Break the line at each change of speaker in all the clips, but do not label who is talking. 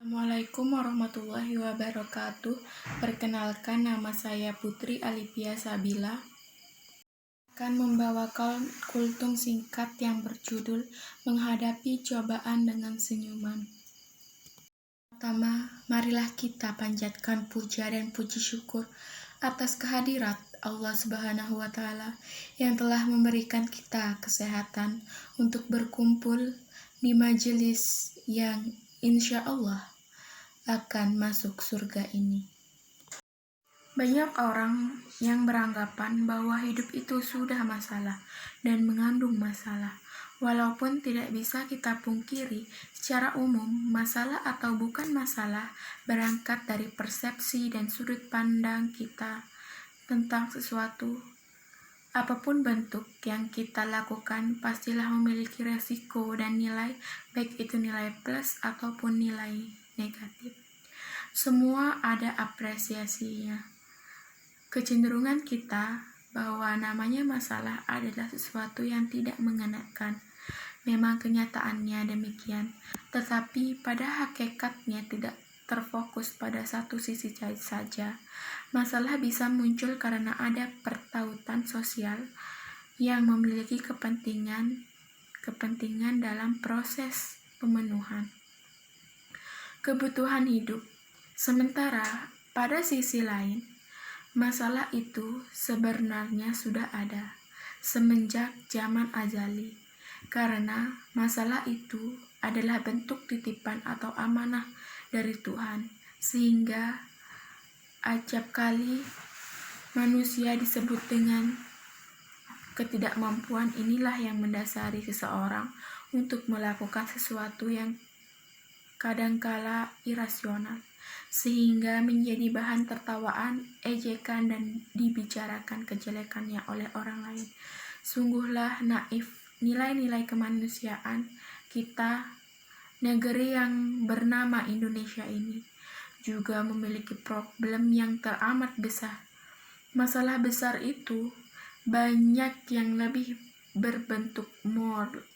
Assalamualaikum warahmatullahi wabarakatuh. Perkenalkan, nama saya Putri Alipia Sabila. Akan membawakan kultum singkat yang berjudul Menghadapi Cobaan dengan Senyuman. Pertama, marilah kita panjatkan puja dan puji syukur atas kehadirat Allah Subhanahu wa Ta'ala yang telah memberikan kita kesehatan untuk berkumpul di majelis yang insya Allah akan masuk surga ini. Banyak orang yang beranggapan bahwa hidup itu sudah masalah dan mengandung masalah. Walaupun tidak bisa kita pungkiri, secara umum masalah atau bukan masalah berangkat dari persepsi dan sudut pandang kita tentang sesuatu. Apapun bentuk yang kita lakukan pastilah memiliki resiko dan nilai, baik itu nilai plus ataupun nilai negatif. Semua ada apresiasinya. Kecenderungan kita bahwa namanya masalah adalah sesuatu yang tidak mengenakan. Memang kenyataannya demikian, tetapi pada hakikatnya tidak terfokus pada satu sisi saja. Masalah bisa muncul karena ada pertautan sosial yang memiliki kepentingan dalam proses pemenuhan kebutuhan hidup. Sementara pada sisi lain, masalah itu sebenarnya sudah ada semenjak zaman azali, karena masalah itu adalah bentuk titipan atau amanah dari Tuhan, sehingga acap kali manusia disebut dengan ketidakmampuan. Inilah yang mendasari seseorang untuk melakukan sesuatu yang kadangkala irasional, sehingga menjadi bahan tertawaan, ejekan, dan dibicarakan kejelekannya oleh orang lain. Sungguhlah naif nilai-nilai kemanusiaan kita. Negeri yang bernama Indonesia ini juga memiliki problem yang teramat besar. Masalah besar itu banyak yang lebih berbentuk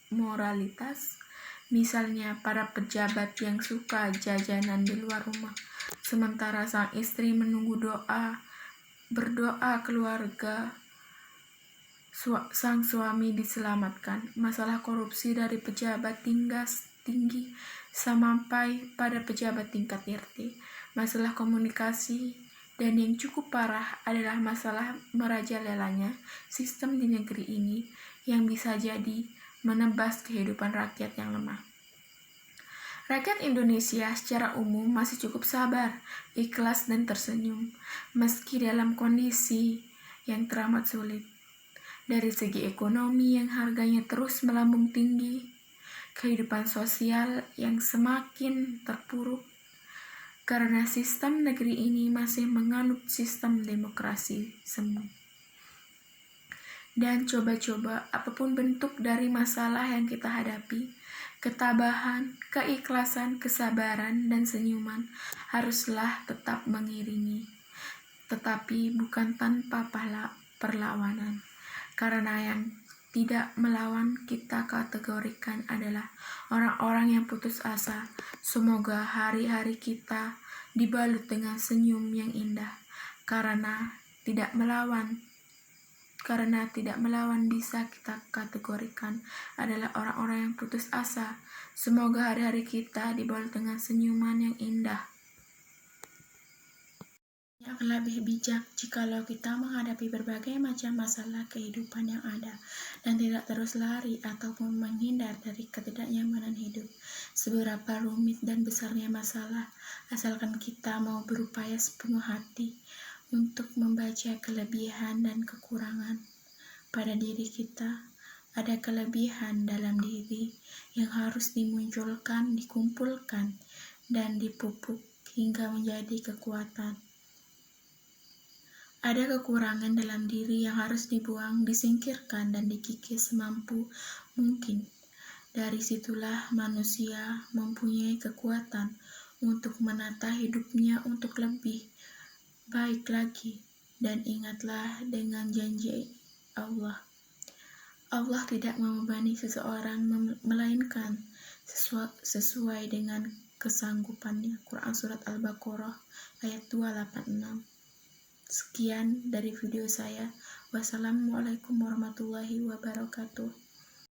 moralitas. Misalnya para pejabat yang suka jajanan di luar rumah, sementara sang istri menunggu berdoa keluarga sang suami diselamatkan. Masalah korupsi dari pejabat tinggi sampai pada pejabat tingkat RT. Masalah komunikasi, dan yang cukup parah adalah masalah merajalelanya sistem di negeri ini yang bisa jadi menebas kehidupan rakyat yang lemah. Rakyat Indonesia secara umum masih cukup sabar, ikhlas, dan tersenyum, meski dalam kondisi yang teramat sulit. Dari segi ekonomi yang harganya terus melambung tinggi, kehidupan sosial yang semakin terpuruk, karena sistem negeri ini masih menganut sistem demokrasi semu. Dan coba-coba apapun bentuk dari masalah yang kita hadapi, ketabahan, keikhlasan, kesabaran, dan senyuman haruslah tetap mengiringi, tetapi bukan tanpa perlawanan. Karena yang tidak melawan kita kategorikan adalah orang-orang yang putus asa. Semoga hari-hari kita dibalut dengan senyum yang indah, karena tidak melawan bisa kita kategorikan adalah orang-orang yang putus asa. Semoga hari-hari kita dibalut dengan senyuman yang indah. Akan lebih bijak jikalau kita menghadapi berbagai macam masalah kehidupan yang ada dan tidak terus lari ataupun menghindar dari ketidaknyamanan hidup. Seberapa rumit dan besarnya masalah, asalkan kita mau berupaya sepenuh hati untuk membaca kelebihan dan kekurangan pada diri kita. Ada kelebihan dalam diri yang harus dimunculkan, dikumpulkan, dan dipupuk hingga menjadi kekuatan. Ada kekurangan dalam diri yang harus dibuang, disingkirkan, dan dikikis semampu mungkin. Dari situlah manusia mempunyai kekuatan untuk menata hidupnya untuk lebih baik lagi. Dan ingatlah dengan janji Allah. Allah tidak membebani seseorang melainkan sesuai dengan kesanggupannya. Quran Surat Al-Baqarah ayat 286. Sekian dari video saya. Wassalamualaikum warahmatullahi wabarakatuh.